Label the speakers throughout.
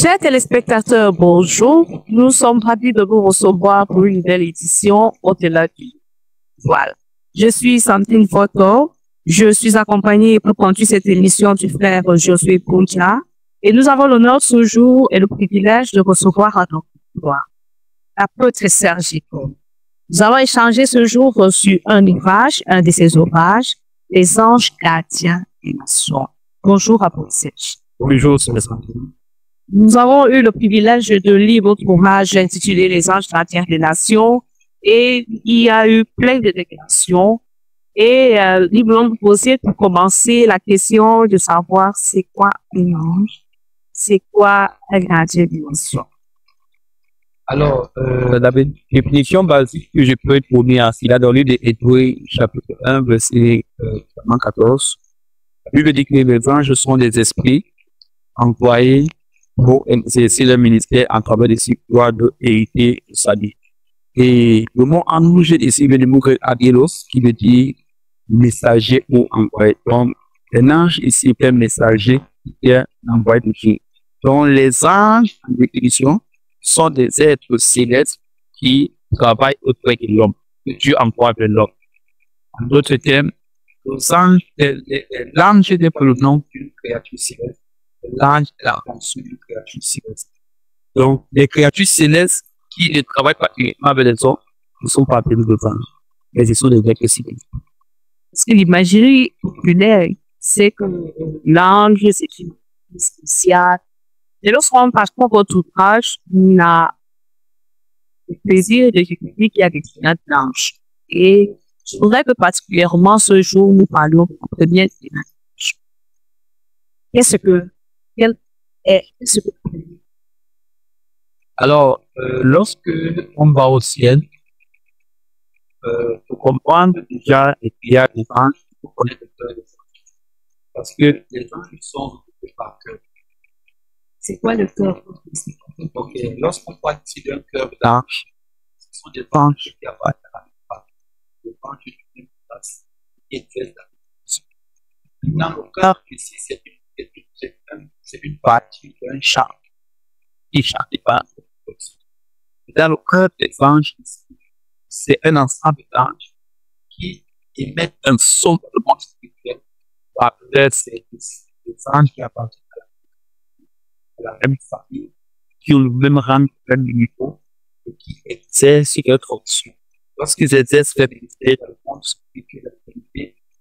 Speaker 1: Chers téléspectateurs, bonjour. Nous sommes ravis de vous recevoir pour une nouvelle édition au-delà du voile. Je suis Sandrine Foto. Je suis accompagnée pour conduire cette émission du frère Josué Puncha. Et nous avons l'honneur ce jour et le privilège de recevoir à notre voix l'apôtre Serge Icône. Nous avons échangé ce jour sur un ouvrage, un de ses ouvrages, Les anges gardiens des nations. Bonjour, apôtre Serge.
Speaker 2: Bonjour, c'est Sandrine.
Speaker 1: Nous avons eu le privilège de lire votre ouvrage intitulé Les anges gardiens des nations et il y a eu plein de déclarations. Et nous voulons vous poser pour commencer la question de savoir c'est quoi un ange, c'est quoi un gardien des nations.
Speaker 2: Alors, la définition basique que je peux te fournir, c'est là dans le livre d'Hébreux, chapitre 1, verset 14. La Bible dit que les anges sont des esprits envoyés pour exercer le ministère en travers des citoyens de hériter de sa vie. Et le mot ange ici vient du mot agélos, qui veut dire messager ou envoyé. Donc, un ange ici est un messager qui est envoyé de Dieu. Donc, les anges, en définition, sont des êtres célestes qui travaillent auprès de l'homme, que Dieu envoie vers l'homme. En d'autres termes, l'ange n'est pas le nom d'une créature céleste. L'ange est la fonction d'une créature céleste. Donc, les créatures célestes qui ne travaillent pas uniquement avec les hommes ne sont pas appelées des anges, mais ce sont des êtres célestes.
Speaker 1: Parce que l'imagerie populaire, c'est que l'ange, c'est une spéciale. Et lorsqu'on passe pour votre ouvrage, on a le plaisir de découvrir qu'il y a des clients d'anges. Et je voudrais que particulièrement ce jour, nous parlons bien des anges. Quel est ce que
Speaker 2: Alors, lorsque on va au ciel, pour comprendre déjà qu'il y a des anges, il faut connaître le cœur des anges. Parce que les anges sont occupés par cœur.
Speaker 1: c'est quoi le cœur?
Speaker 2: Donc, lorsqu'on parle ici d'un cœur d'ange, ce sont des anges qui appartiennent à la des anges qui ont une place qui exercent la mission. Maintenant, le cœur ici, c'est une partie d'un chant qui chante par dans le cœur des anges ici, c'est un ensemble d'anges qui émettent un son dans le monde spirituel. Après, c'est des anges qui appartiennent à la même famille, qui ont le même rang, le même niveau, et qui exercent leur fonction. Lorsqu'ils exercent leur ministère dans le monde spirituel,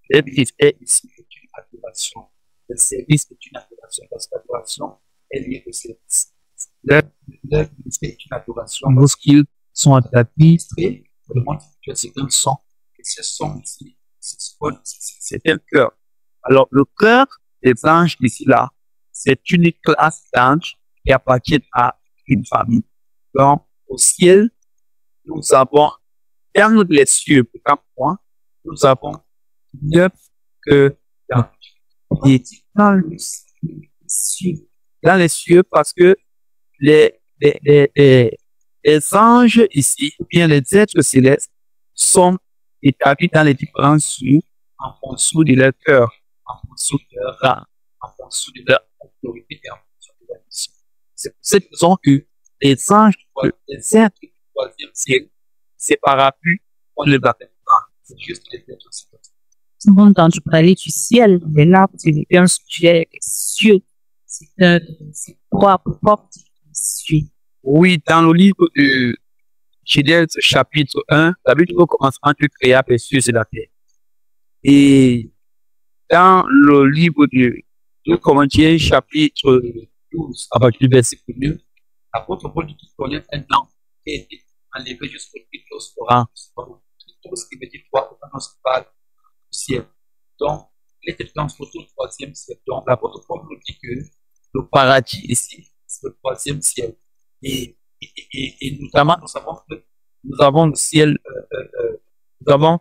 Speaker 2: leur ministère ici est une adoration. Le service est une adoration, parce que l'adoration est liée au service. Leur ministère est une adoration. Lorsqu'ils sont administrés, le monde spirituel, c'est un son. Et ce son ici, c'est un cœur. Alors, le cœur des anges ici, là, c'est une classe d'anges qui appartiennent à une famille. Donc, au ciel, nous avons, dans les cieux, pour 4 points, nous avons 9 cœurs d'anges. Et dans les cieux, parce que les anges ici, ou bien les êtres célestes, sont établis dans les différents cieux en fonction de leur cœur, en fonction de leur rang, en fonction de leur autorité et en fonction de leur mission. C'est pour cette raison que les anges, les êtres du troisième ciel, c'est parapluie, on ne les appelle pas. C'est juste les êtres célestes.
Speaker 1: Tout le monde a entendu parler du ciel, mais là, c'est un sujet cieux. C'est quoi pour cieux?
Speaker 2: Oui, dans le livre de Genèse, chapitre 1, la Bible commence en Dieu créa les cieux et la terre. Et dans le livre de 2 Corinthiens, chapitre 12, à partir du verset 1, l'apôtre Paul dit qu'il connaît un an qui a été enlevé jusqu'au Christos Coran. Christos qui veut dire quoi? On se parle du ciel. Donc, il était dans le troisième ciel. Donc, l'apôtre Paul nous dit que le paradis ici, c'est le troisième ciel. Et notamment, nous avons le ciel, nous avons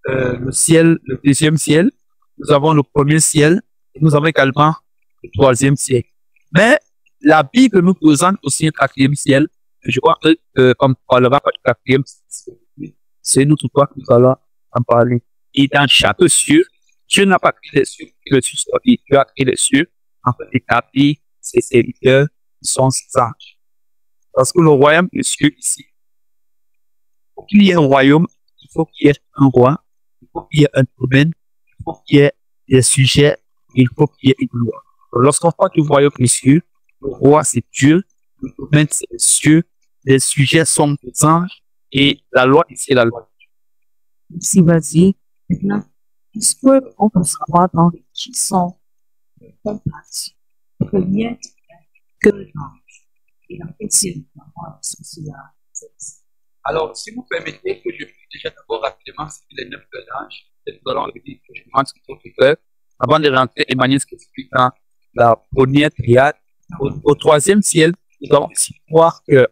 Speaker 2: le ciel, le deuxième ciel, nous avons le premier ciel, et nous avons également le troisième ciel. Mais la Bible nous présente aussi un quatrième ciel. Je crois que, comme on parlera du quatrième ciel, c'est nous tout quoi que nous allons en parler. Et dans chaque cieux, Dieu n'a pas créé les cieux, que le ciel soit dit. Dieu a créé les cieux, en fait, d'établir ses serviteurs sont ces anges. Parce que le royaume des cieux ici, pour qu'il y ait un royaume, il faut qu'il y ait un roi, il faut qu'il y ait un domaine, il faut qu'il y ait des sujets, il faut qu'il y ait une loi. Lorsqu'on parle du royaume des cieux, le roi c'est Dieu, le domaine c'est les cieux, les sujets sont des anges et la loi ici est la loi.
Speaker 1: Merci, vas-y. Maintenant, est-ce qu'on peut savoir dans qui sont les compagnies premières que l'ange et en fait, c'est cela.
Speaker 2: Alors, si vous permettez que je puisse déjà d'abord rapidement citer les 9 cœurs d'ange, nous allons revenir que je demande ce qu'ils ont fait avant de rentrer Emmanuel ce qui explique dans la première triade. Au troisième ciel, nous allons ici voir que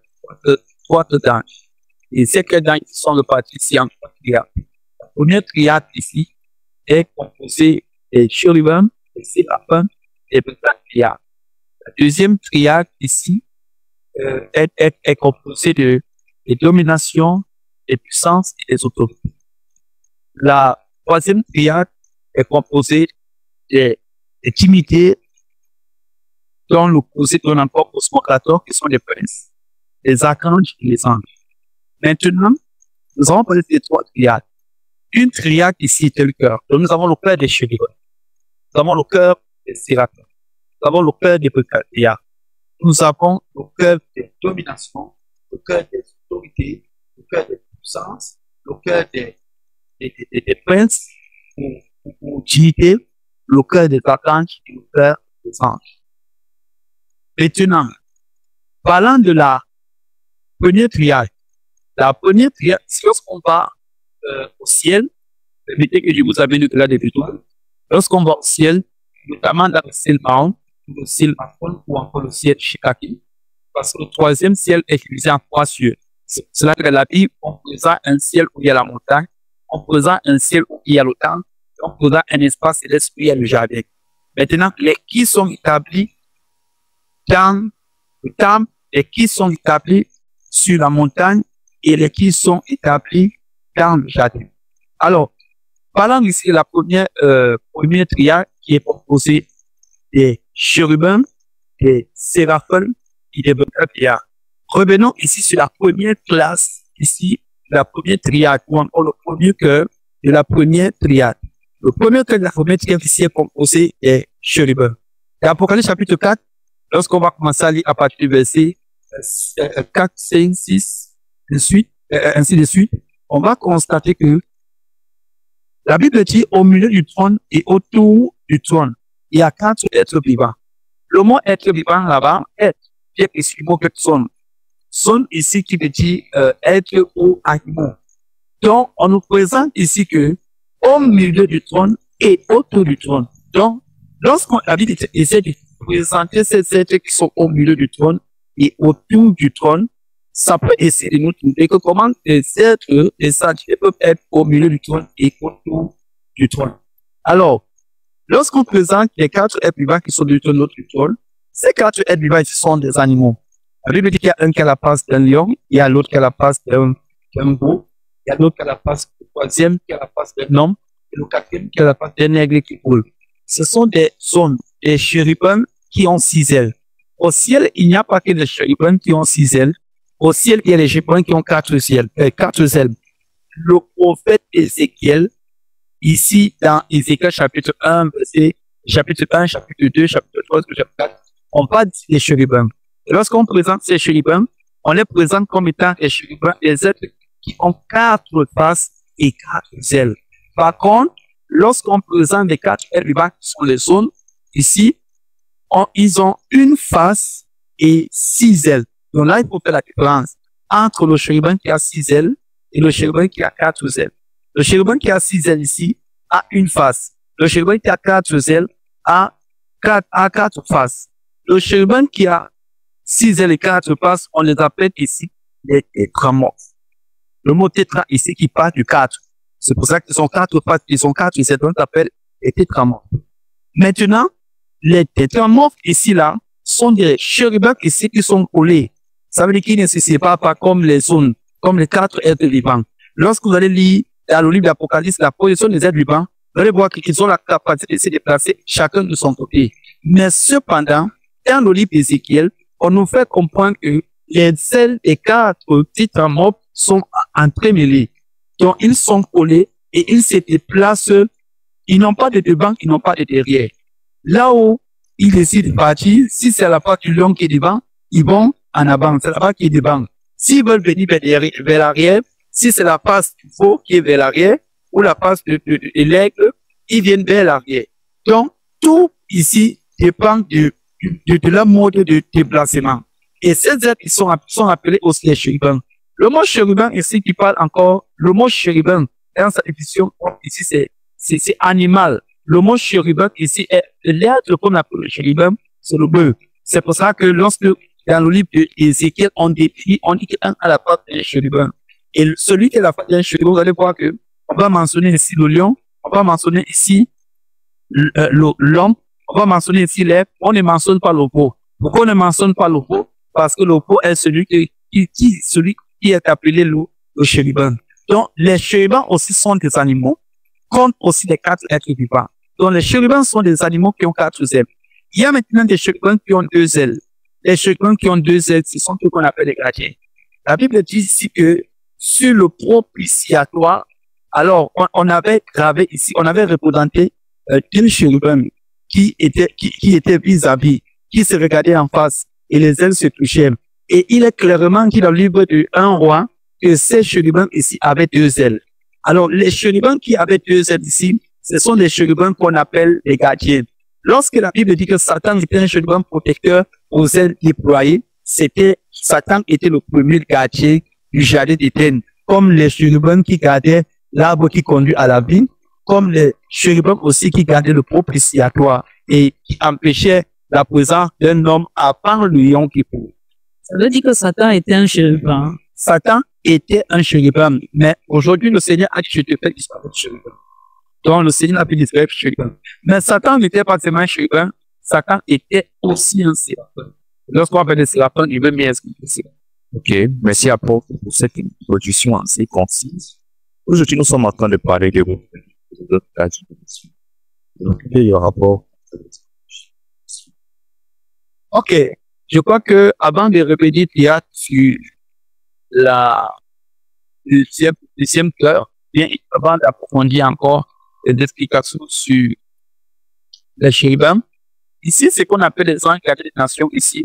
Speaker 2: trois cœurs d'ange. Et ces cœurs d'ange sont répartis ici en trois triades. La première triade ici est composée des chérubins, des séraphins et des triades. La deuxième triade ici est composée de des dominations, des puissances et des autorités. La troisième triade est composée des timidés dont l'opposé donne encore cosmocrators qui sont les princes, les archanges et les anges. Maintenant, nous avons parlé des trois triades. Une triade ici est le cœur. Donc nous avons le cœur des chérubins. Nous avons le cœur des séraphins. Nous avons le cœur des triades. Nous avons le cœur des dominations, le cœur des autorités, le cœur des puissances, le cœur des princes ou divinités, le cœur des archanges et le cœur des anges. Maintenant, parlant de la première triade, c'est lorsqu'on va au ciel, permettez que je vous amène de là depuis tout. Lorsqu'on va au ciel, notamment dans le ciel Mahon, le ciel Mafon ou encore le ciel Shikaki, parce que le troisième ciel est divisé en trois cieux. C'est cela que la Bible, on présente un ciel où il y a la montagne, on présente un ciel où il y a le temple, on présente un espace céleste où il y a le jardin. Maintenant, les qui sont établis dans le temple, les qui sont établis sur la montagne et les qui sont établis dans le jardin. Alors, parlant ici de la première triade qui est composée des chérubins, des séraphins et des triades. Revenons ici sur la première classe, ici, la première triade, ou encore le premier cœur de la première triade. Le premier cœur de la première triade ici est composé des chérubins. Et Apocalypse chapitre 4, lorsqu'on va commencer à lire à partir du verset 4, 5, 6, ainsi de suite, on va constater que la Bible dit au milieu du trône et autour du trône, il y a 4 êtres vivants. Le mot être vivant là-bas, être, bien que c'est le mot que son. Son ici qui veut dire être ou animaux. Donc, on nous présente ici que au milieu du trône et autour du trône. Donc, lorsqu'on la Bible essaie de présenter ces êtres qui sont au milieu du trône et autour du trône, ça peut essayer de nous trouver que comment les êtres et entités peuvent être au milieu du trône et autour du trône. Alors, lorsqu'on présente les 4 êtres vivants qui sont du trône, ces 4 êtres vivants ici sont des animaux. La Bible dit qu'il y a un qui a la place d'un lion, il y a l'autre qui a la place d'un veau, il y a l'autre qui a la place du troisième qui a la place d'un homme, et le quatrième qui a la place d'un aigle qui roule. Ce sont des zones, des chérubins qui ont 6 ailes. Au ciel, il n'y a pas que des chérubins qui ont 6 ailes. Au ciel, il y a les chérubins qui ont 4 ailes. Le prophète Ézéchiel, ici dans Ézéchiel chapitre 1, chapitre 2, chapitre 3, chapitre 4, on parle des chérubins. Et lorsqu'on présente ces chérubins, on les présente comme étant des chérubins, des êtres qui ont 4 faces et 4 ailes. Par contre, lorsqu'on présente les 4 êtres vivants qui sont les zones, ici, ils ont une face et 6 ailes. Donc là, il faut faire la différence entre le chérubin qui a 6 ailes et le chérubin qui a 4 ailes. Le chérubin qui a 6 ailes ici a une face. Le chérubin qui a 4 ailes a 4 faces. Le chérubin qui a 6 ailes et 4 faces, on les appelle ici les tétramorphes. Le mot tétra ici qui part du 4. C'est pour ça qu'ils sont 4 faces, ils sont 4 ailes, on appelle les tétramorphes. Maintenant, les tétramorphes ici là sont des chérubins ici qui sont collés. Ça veut dire qu'ils ne se séparent pas comme les zones, comme les 4 êtres vivants. Lorsque vous allez lire dans le livre d'Apocalypse la position des êtres vivants, vous allez voir qu'ils ont la capacité de se déplacer chacun de son côté. Mais cependant, dans le livre d'Ézéchiel, on nous fait comprendre que les ailes des 4 petits tramopes sont entremêlés. Donc, ils sont collés et ils se déplacent. Ils n'ont pas de devant, ils n'ont pas de derrière. Là où ils décident de partir, si c'est la part du lion qui est devant, ils vont en avant. C'est la part qui est devant. S'ils veulent venir vers l'arrière, si c'est la face du veau qui est vers l'arrière ou la face de l'aigle, ils viennent vers l'arrière. Donc, tout ici dépend de leur mode de déplacement. Et ces êtres qui sont appelés aussi les chérubins. Le mot chérubin ici qui parle encore, le mot chérubin, dans sa définition, ici c'est animal. Le mot chérubin ici est l'être qu'on appelle le chérubin, c'est le bœuf. C'est pour ça que lorsque dans le livre d'Ézéchiel, on dit qu'un à la part d'un chérubin. Et celui qui est la part d'un chérubin, vous allez voir que on va mentionner ici le lion, on va mentionner ici l'homme, on va mentionner ici l'aigle, on ne mentionne pas le veau. Pourquoi on ne mentionne pas le veau? Parce que le veau est celui qui est appelé le chérubin. Donc, les chérubins aussi sont des animaux, comme aussi les 4 êtres vivants. Donc, les chérubins sont des animaux qui ont 4 ailes. Il y a maintenant des chérubins qui ont 2 ailes. Les chérubins qui ont 2 ailes, ce sont ceux qu'on appelle les gardiens. La Bible dit ici que sur le propitiatoire, alors, on avait gravé ici, on avait représenté 2 chérubins qui étaient vis-à-vis, qui se regardaient en face et les ailes se touchaient. Et il est clairement dit dans le livre de 1 roi que ces chérubins ici avaient 2 ailes. Alors, les chérubins qui avaient 2 ailes ici, ce sont des chérubins qu'on appelle les gardiens. Lorsque la Bible dit que Satan était un chérubin protecteur aux ailes déployées, Satan était le premier gardien du jardin d'Éden, comme les chérubins qui gardaient l'arbre qui conduit à la vie, comme les chérubins aussi qui gardaient le propitiatoire et qui empêchaient la présence d'un homme avant le lion qui court.
Speaker 1: Ça veut dire que Satan était un chérubin.
Speaker 2: Satan était un chérubin, mais aujourd'hui le Seigneur a dit je te fais disparaître chérubin. Donc le Seigneur a fait disparaître chérubin. Mais Satan n'était pas seulement un chérubin, Satan était aussi un séraphin. Lorsqu'on appelle le séraphin, il veut mieux expliquer ça.
Speaker 3: Ok, merci à Paul pour cette introduction assez concise. Aujourd'hui, nous sommes en train de parler de d'autres cas de donc, quel est le rapport?
Speaker 2: Ok, je crois que avant de répéter théâtre sur la deuxième cœur, bien avant d'approfondir encore les explications sur les chérubins, ici, ce qu'on appelle les anges gardés des nations ici,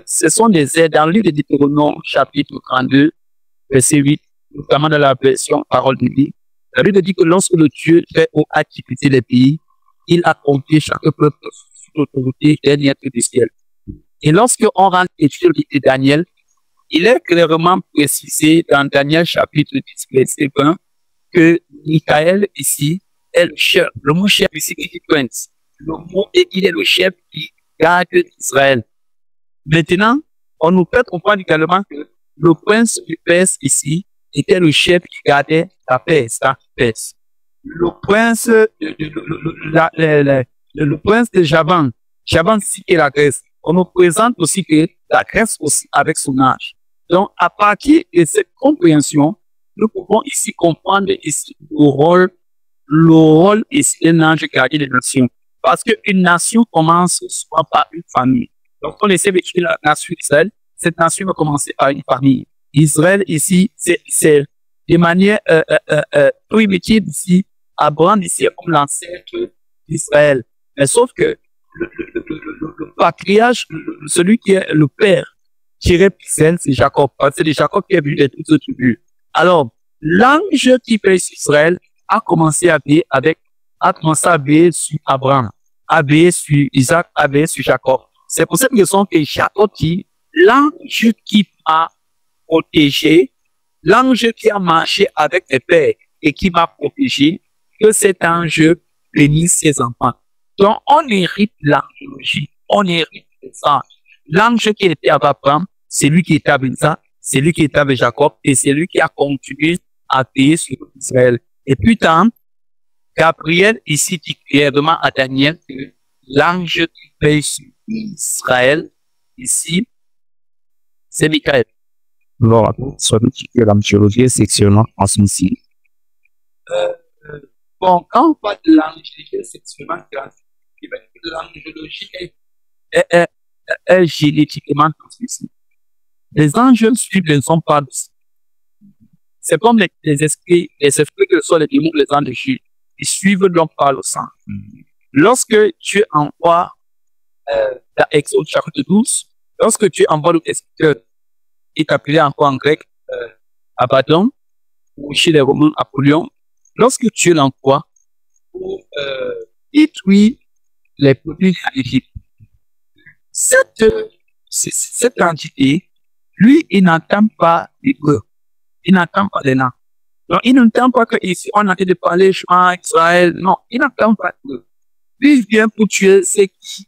Speaker 2: ce sont des aides dans le livre de Deutéronome, chapitre 32, verset 8, notamment dans la version parole de vie. La Bible dit que lorsque le Dieu fait aux activités des pays, il a confié chaque peuple sous l'autorité d'un être du ciel. Et lorsqu'on rentre étudier le livre de Daniel, il est clairement précisé dans Daniel chapitre 10, verset 20, que Michael ici est le chef. Le mot chef ici qui pointe. Le mot est qu'il est le chef qui garde Israël. Maintenant, on nous fait comprendre également que le prince du Perse ici était le chef qui gardait la Perse. Le prince le prince de Javan, Javan ici qui est la Grèce. On nous présente aussi que la Grèce aussi avec son âge. Donc, à partir de cette compréhension, nous pouvons ici comprendre ici le rôle ici d'un ange gardien des nations. Parce qu'une nation commence souvent par une famille. Donc, on essaie d'étudier la nation d'Israël. Cette nation va commencer par une famille. Israël ici, c'est de manière primitive ici, Abraham ici est comme l'ancêtre d'Israël. Mais sauf que le patriarche, celui qui est le père, tiré Pixel, c'est Jacob. Parce que c'est Jacob qui est venu de toutes les tribus. Alors, l'ange qui paye sur Israël a commencé à veiller sur Abraham, à veiller sur Isaac, à veiller sur Jacob. C'est pour cette raison que Jacob dit, l'ange qui m'a protégé, l'ange qui a marché avec mes pères et qui m'a protégé, que cet ange bénisse ses enfants. Donc, on hérite l'anthologie, on hérite ça. L'ange qui était avec Abraham, c'est lui qui était avec Isaac, c'est lui qui était avec Jacob et c'est lui qui a continué à veiller sur Israël. Et plus tard, Gabriel ici dit clairement à Daniel que l'ange qui veille sur Israël, ici, c'est Michael.
Speaker 3: Alors, soit que la mythologie est sectionnée en ceci.
Speaker 2: Bon, quand on parle de l'angiologie, c'est seulement l'angiologie
Speaker 4: est génétiquement transmissible. Les anges suivent les hommes par dessus. C'est comme les esprits que sont les démons, les anges de Dieu. Ils suivent l'homme par le sang. Lorsque tu envoies dans Exode chapitre 12, lorsque tu envoies le esprit, il est appelé encore en grec Abaddon, ou chez les Romains Apollyon, lorsque tu l'envoies pour détruire les produits d'Égypte, cette entité, lui, il n'entend pas l'hébreu. Il n'entend pas les langues. Donc, il n'entend pas que ici, on a de parler Shema, Israël. Non, il n'entend pas l'hébreu. Lui, il vient pour tuer ceux qui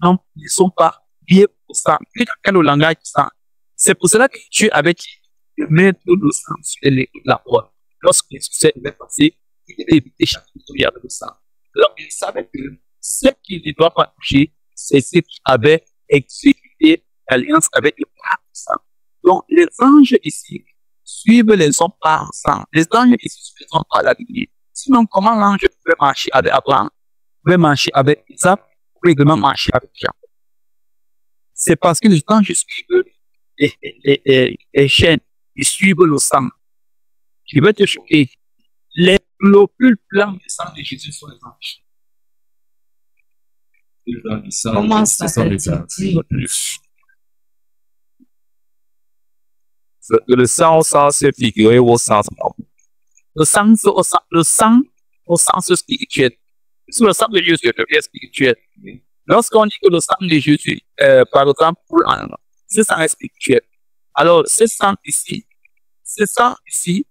Speaker 4: ne sont pas bien pour ça. Puis, dans le langage, ça. C'est pour cela que Dieu avait dit de mettre le sang sur la porte. Lorsque le succès devait passer, il devait éviter chaque victoire de sang. Alors, il savait que ce qu'il ne doit pas toucher, c'est ceux qui avaient exécuté l'alliance avec le Père sang. Donc, les anges ici suivent les hommes par sang. Les anges ici suivent les hommes par la Bible. Sinon, comment l'ange peut marcher avec Abraham, peut marcher avec Isaac, peut également marcher avec Jean? C'est parce que les anges suivent les chaînes, ils suivent le sang. Je vais te choquer. Les globules blancs du sang de Jésus sont les anges.
Speaker 1: Comment ça se dit?
Speaker 3: Le sang c'est figuré au sens.
Speaker 4: Le sang au sens spirituel. Sous le sang de Jésus devient spirituel. Lorsqu'on dit que le sang de Jésus, par exemple, c'est sang spirituel. Alors, ce sang ici,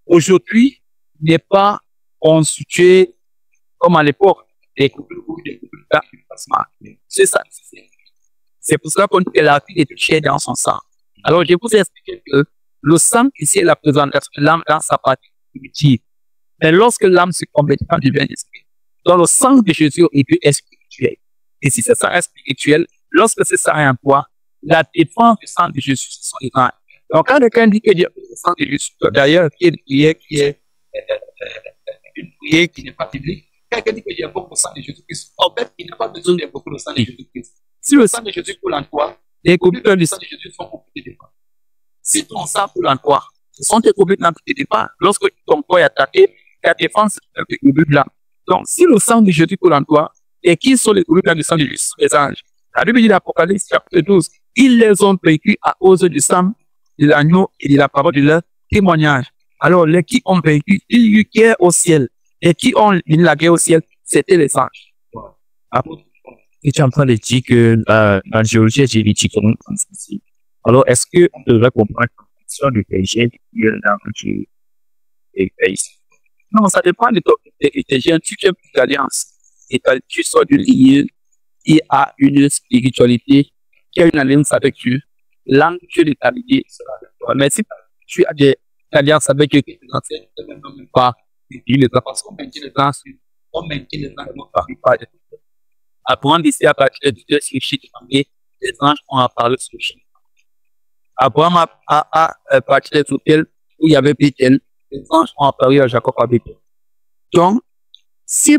Speaker 4: aujourd'hui, n'est pas constitué comme à l'époque des couples de plasma. C'est ça. C'est pour cela qu'on dit que la vie est touchée dans son sang. Alors, je vous ai expliqué que le sang ici est la présentation de l'âme dans sa partie primitive. Mais lorsque l'âme se complète en divin esprit, dans le sang de Jésus, il peut être spirituel. Et si ce sang est spirituel, lorsque ce sang est en toi, la défense du sang de Jésus, ce sont les grands. Donc, quand quelqu'un dit que Dieu est le sang de Jésus, d'ailleurs, qui est une prière qui n'est pas biblique, quelqu'un dit que Dieu est beaucoup le sang de Jésus-Christ, en fait, il n'a pas besoin de beaucoup le sang de Jésus-Christ. Si le sang de Jésus coule en toi, les globules du sang de Jésus sont coupés de départ. Si ton sang coule en toi, ce sont tes globules blancs de départ. Lorsque ton corps est attaqué, ta défense est des globules blancs. Donc, si le sang de Jésus coule en toi, et qui sont les globules blancs du sang de Jésus? Les anges. La Bible dit l'Apocalypse chapitre 12, ils les ont vaincus à cause du sang de l'agneau et de la parole de leur témoignage. Alors, les qui ont vaincu, il y eut guerre au ciel. Et qui ont eu la guerre au ciel, c'était les anges.
Speaker 3: Et tu es en train de dire que la géologie est génétiquement transmissible. Alors, est-ce qu'on devrait comprendre la fonction du péché dans le pays?
Speaker 4: Non, ça dépend de tes gènes. Tu fais plus d'alliance. Et tu sors du lignée qui a une spiritualité, qui a une alliance avec Dieu. L'ange de ta lignée sera avec toi. Mais si tu as des alliances avec Dieu, qui ne même pas, parce qu'on maintient le temps, on maintient le temps, on ne pas. Abraham ici, à partir de Dieu, les anges ont parlé sur le chien. Abraham a parti de Bethel, où il y avait Bethel, les anges ont apparu à Jacob à Bethel. Donc, si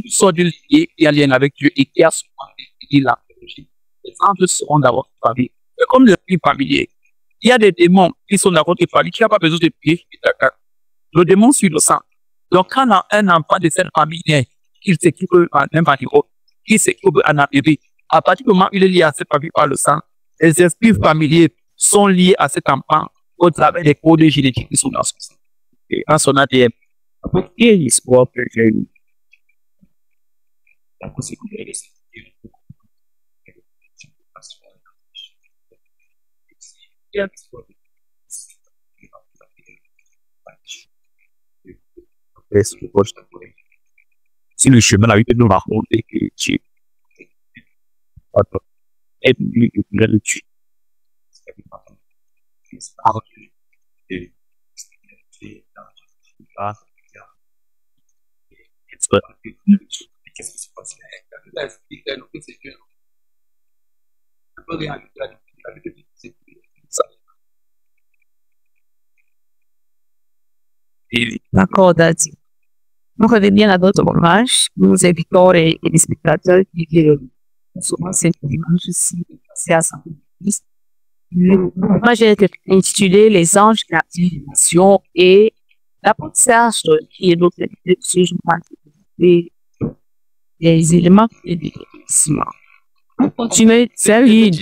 Speaker 4: tu sors du lignée qui est en lien avec Dieu et qui a souvent étudié la théologie, les anges seront d'abord famille. Mais comme le prix familier, il y a des démons qui sont dans votre famille qui n'ont pas besoin de prier. Le démon suit le sang. Donc, quand un enfant de cette famille naît, qu'il s'équipe en un animal, qu'il s'équipe en Amérique, à partir du moment où il est lié à cette famille par le sang, les esprits familiers sont liés à cet enfant au travers des codes génétiques qui sont dans son sang. Et dans son ADN.
Speaker 3: Pour qui est l'histoire que j'ai eue? Si le chemin a eu de nous raconter que tu es venu le tuer.
Speaker 2: Qu'est-ce qui se passe?
Speaker 1: D'accord, Daddy. Nous revenons à notre ouvrage. Nous invitons les spectateurs qui viennent souvent c'est dimanche aussi, c'est à ça. Moi, j'ai intitulé Les anges gardiens des nations et l'apprentissage qui est notre je des éléments et des éléments. Continuez, salut.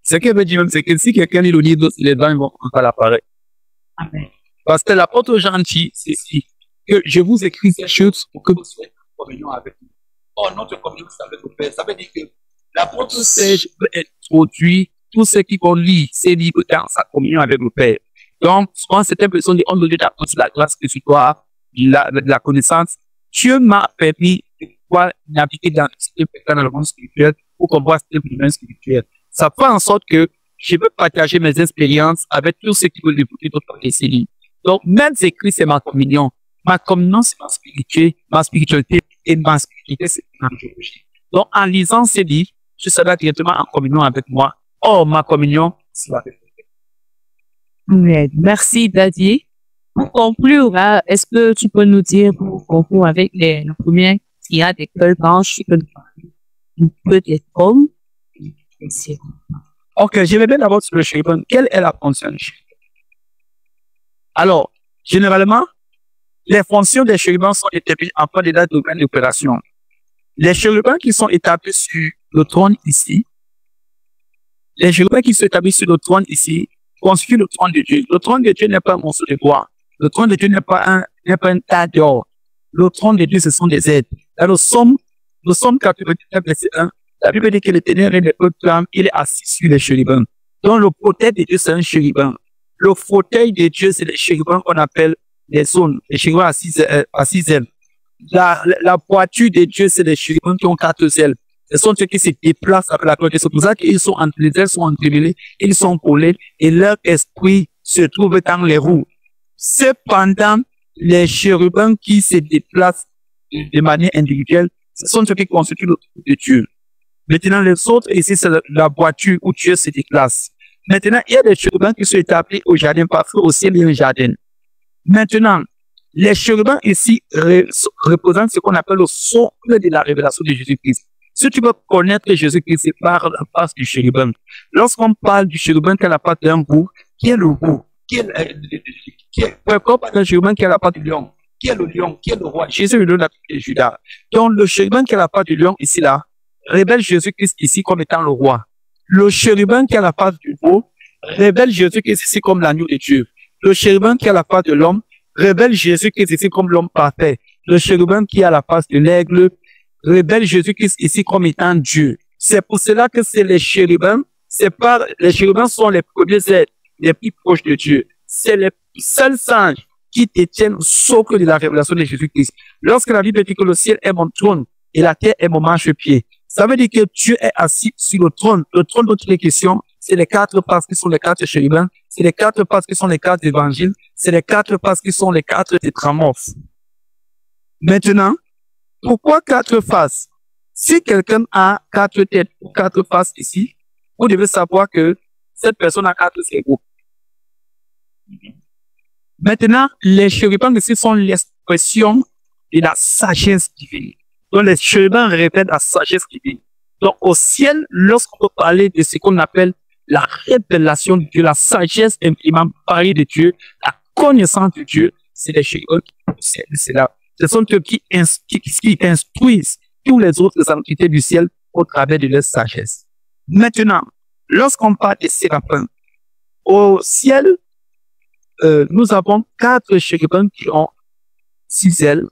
Speaker 4: Ce que veut dire même, c'est que si quelqu'un lit le livre, les gens vont pas l'appareil.
Speaker 1: Amen.
Speaker 4: Parce que l'apôtre Jean dit, c'est ici, que je vous écris ces choses pour que vous soyez en communion avec nous. Oh, notre communion, c'est avec le Père. Ça veut dire que l'apôtre Serge veut introduire tout ce qui vont lire ces livres dans sa communion avec le Père. Donc, souvent, cette impression de, on Dieu t'apporte la grâce que tu dois, la connaissance. Dieu m'a permis de pouvoir naviguer dans le monde spirituel pour comprendre ce monde spirituel. Ça fait en sorte que je veux partager mes expériences avec tous ceux qui veulent écouter d'autres séries. Donc, même écrit, c'est ma communion. Ma communion, c'est ma spiritualité et ma spiritualité, c'est ma théologie. Donc, en lisant ces livres, je serai directement en communion avec moi. Oh, ma communion, c'est la vérité.
Speaker 1: Merci, Daddy. Pour conclure, est-ce que tu peux nous dire, pour conclure avec la première, qu'il y a des queues blanches, peut-être comme,
Speaker 4: ok, je vais bien d'abord sur le chérubin. Quelle est la fonction du chérubin? Alors, généralement, les fonctions des chérubins sont établies en cas d'état de domaine d'opération. Les chérubins qui sont établis sur le trône ici, les chérubins qui sont établis sur le trône ici, constituent le trône de Dieu. Le trône de Dieu n'est pas un morceau de bois. Le trône de Dieu n'est pas un tas d'or. Le trône de Dieu, ce sont des êtres. Dans le Somme 99, verset 1, la Bible dit que l'Éternel est le peuple, il est assis sur les chérubins. Donc, le fauteuil de Dieu, c'est un chérubin. Le fauteuil de Dieu, c'est les chérubins qu'on appelle les zones, les chérubins à 6 ailes. La voiture de Dieu, c'est les chérubins qui ont 4 ailes. Ce sont ceux qui se déplacent avec la gloire de Dieu. C'est pour ça qu'ils sont entre les ailes, sont entremêlés, ils sont collés et leur esprit se trouve dans les roues. Cependant, les chérubins qui se déplacent de manière individuelle, ce sont ceux qui constituent le trône de Dieu. Maintenant, les autres, ici, c'est la voiture où Dieu se déplace. Maintenant, il y a des chérubins qui sont établis au jardin, parce qu'au ciel, il y a un jardin. Maintenant, les chérubins ici représentent ce qu'on appelle le socle de la révélation de Jésus-Christ. Si tu veux connaître Jésus-Christ, c'est par la face du chérubin. Lorsqu'on parle du chérubin qui a la patte d'un bouc, qui est le bouc? Pourquoi parler d'un chérubin qui a la patte du lion? Qui est le lion? Qui est le roi? Jésus est le lion de Judas. Donc, le chérubin qui a la patte du lion, ici, là, révèle Jésus-Christ ici comme étant le roi. Le chérubin qui a la face du veau révèle Jésus-Christ ici comme l'agneau de Dieu. Le chérubin qui a la face de l'homme révèle Jésus-Christ ici comme l'homme parfait. Le chérubin qui a la face de l'aigle révèle Jésus-Christ ici comme étant Dieu. C'est pour cela que c'est les chérubins. Les chérubins sont les premiers êtres les plus proches de Dieu. C'est les seuls singes qui détiennent le socle de la révélation de Jésus-Christ. Lorsque la Bible dit que le ciel est mon trône et la terre est mon marchepied, ça veut dire que Dieu est assis sur le trône. Le trône dont il est question, c'est les 4 pages qui sont les 4 chérubins, c'est les 4 pages qui sont les 4 évangiles, c'est les 4 pages qui sont les 4 tétramorphes. Maintenant, pourquoi 4 faces? Si quelqu'un a 4 têtes ou 4 faces ici, vous devez savoir que cette personne a 4 cerveaux. Maintenant, les chérubins ici sont l'expression de la sagesse divine. Donc, les chérubins révèlent la sagesse divine. Donc, au ciel, lorsqu'on peut parler de ce qu'on appelle la révélation de Dieu, la sagesse imprimant parée de Dieu, la connaissance de Dieu, c'est les chérubins qui possèdent cela. Ce sont eux qui instruisent tous les autres entités du ciel au travers de leur sagesse. Maintenant, lorsqu'on parle des séraphins, au ciel, nous avons 4 chérubins qui ont 6 ailes.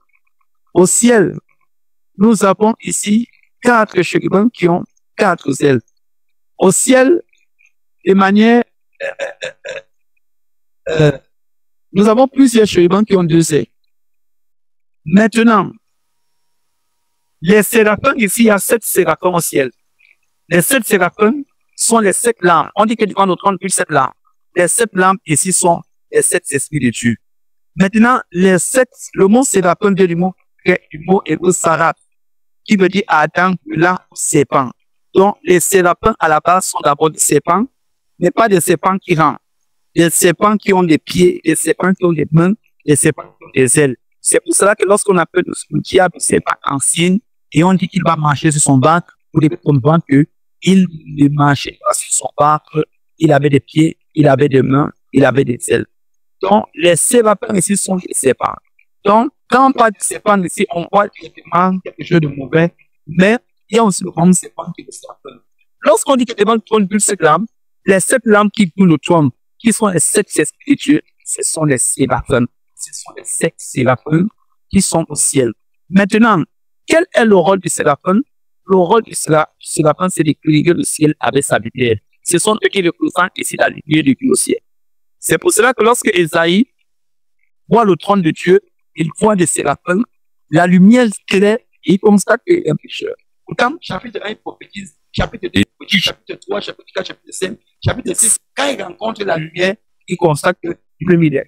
Speaker 4: Au ciel, nous avons ici 4 chérubins qui ont 4 ailes. Au ciel, de manière, nous avons plusieurs chérubins qui ont 2 ailes. Maintenant, les séraphins, ici, il y a 7 séraphins au ciel. Les 7 séraphins sont les 7 lampes. On dit que devant notre trône, plus 7 lampes. Les 7 lampes ici sont les 7 esprits de Dieu. Maintenant, le mot séraphim vient du mot hébreu sarap, qui veut dire Adam, là, serpent. Donc, les séraphins à la base sont d'abord des serpents, mais pas des serpents qui rampent. Des serpents qui ont des pieds, des serpents qui ont des mains, des serpents qui ont des ailes. C'est pour cela que lorsqu'on appelle le diable serpent en signe, et on dit qu'il va marcher sur son ventre, pour comprendre que il ne marchait pas sur son ventre, il avait des pieds, il avait des mains, il avait des ailes. Donc, les séraphins ici sont des serpents. Donc, quand on parle de serpents ici, on voit directement quelque chose de mauvais, mais il y a aussi le grand serpent qui est le serpent. Lorsqu'on dit que devant le trône brûle 7 lampes, les 7 lampes qui brûlent le trône, qui sont les 7 spirituels, ce sont les séraphins. Ce sont les 7 séraphins qui sont au ciel. Maintenant, quel est le rôle du séraphin? Le rôle du séraphin, c'est d'éclairer le ciel avec sa lumière. Ce sont eux qui représentent ici la lumière du Dieu au ciel. C'est pour cela que lorsque Esaïe voit le trône de Dieu, il voit des séraphins, la lumière claire, et il constate qu'il est un pécheur. Pourtant, chapitre 1, il prophétise, chapitre 2, chapitre 3, chapitre 4, chapitre 5, chapitre 6, quand il rencontre la lumière, il constate que le milieu.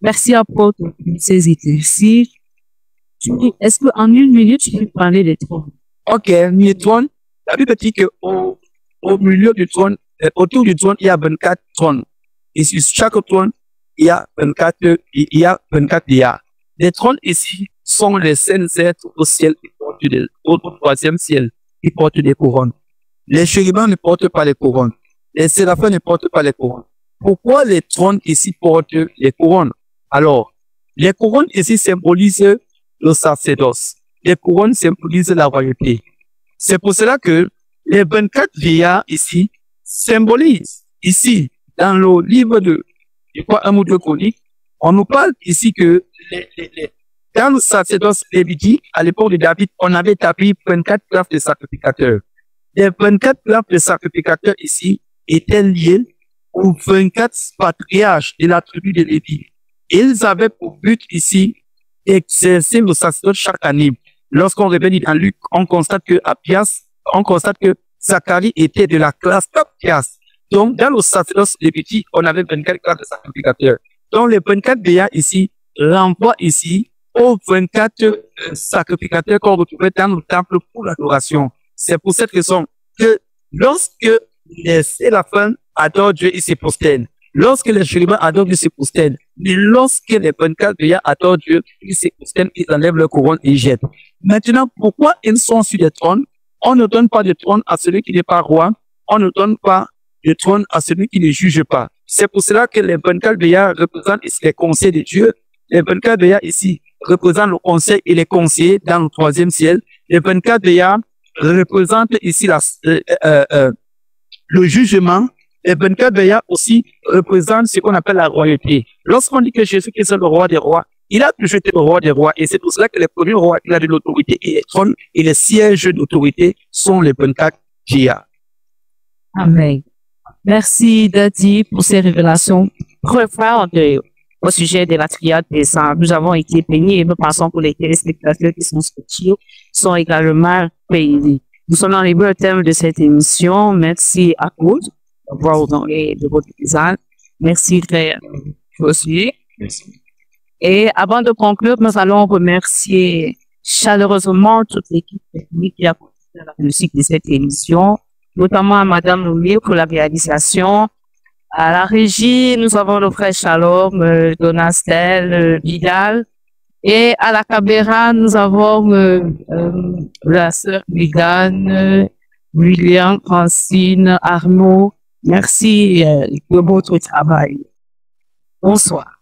Speaker 1: Merci apôtre pour ces éclaircies. Est-ce qu'en 1 minute, tu peux parler des trônes?
Speaker 4: Ok, les trônes, la Bible dit qu'au milieu du trône, autour du trône, il y a 24 trônes. Et sur chaque trône, il y a 24 liards. Les trônes ici sont les saints êtres au ciel, au troisième ciel, qui portent des couronnes. Les chérubins ne portent pas les couronnes. Les séraphins ne portent pas les couronnes. Pourquoi les trônes ici portent les couronnes? Alors, les couronnes ici symbolisent le sacerdoce. Les couronnes symbolisent la royauté. C'est pour cela que les 24 vieillards ici symbolisent ici, dans le livre de, je crois, 1 ou 2 Chroniques, on nous parle ici que dans le sacerdoce lévitique, à l'époque de David, on avait établi 24 classes de sacrificateurs. Les 24 classes de sacrificateurs ici étaient liées aux 24 patriarches de la tribu de Lévi. Ils avaient pour but ici d'exercer le sacerdoce chaque année. Lorsqu'on revient dans Luc, on constate que Zacharie était de la classe Abias. Donc, dans le sacerdoce lévitique, on avait 24 classes de sacrificateurs. Donc, les 24 vieillards ici renvoient ici aux 24 sacrificateurs qu'on retrouvait dans le temple pour l'adoration. C'est pour cette raison que lorsque les séraphins adorent Dieu, ils se prosternent. Lorsque les chérubins adorent Dieu, ils se prosternent. Mais lorsque les 24 vieillards adorent Dieu, ils se prosternent, ils enlèvent leur couronne et ils jettent. Maintenant, pourquoi ils sont sur des trônes? On ne donne pas de trône à celui qui n'est pas roi. On ne donne pas de trône à celui qui ne juge pas. C'est pour cela que les 24 vieillards représentent ici les conseils de Dieu. Les 24 vieillards ici représentent le conseil et les conseillers dans le troisième ciel. Les 24 vieillards représentent ici le jugement. Les 24 vieillards aussi représentent ce qu'on appelle la royauté. Lorsqu'on dit que Jésus-Christ est le roi des rois, il a toujours été le roi des rois et c'est pour cela que les premiers rois, il a de l'autorité et les trônes et les sièges d'autorité sont les 24 vieillards.
Speaker 1: Amen. Merci Daddy pour ces révélations profondes au sujet de la triade des saints. Nous avons été bénis et nous passons pour les téléspectateurs qui sont scotchés, sont également bénis. Nous sommes arrivés au thème de cette émission. Merci à tous de votre épisode. Merci très aussi.
Speaker 2: Merci.
Speaker 1: Et avant de conclure, nous allons remercier chaleureusement toute l'équipe technique qui a contribué à la réussite de cette émission, notamment à Madame Louis pour la réalisation. À la régie, nous avons le frère Shalom, Donastel, Vidal. Et à la caméra, nous avons la sœur Viviane, William, Francine, Arnaud. Merci de votre travail. Bonsoir.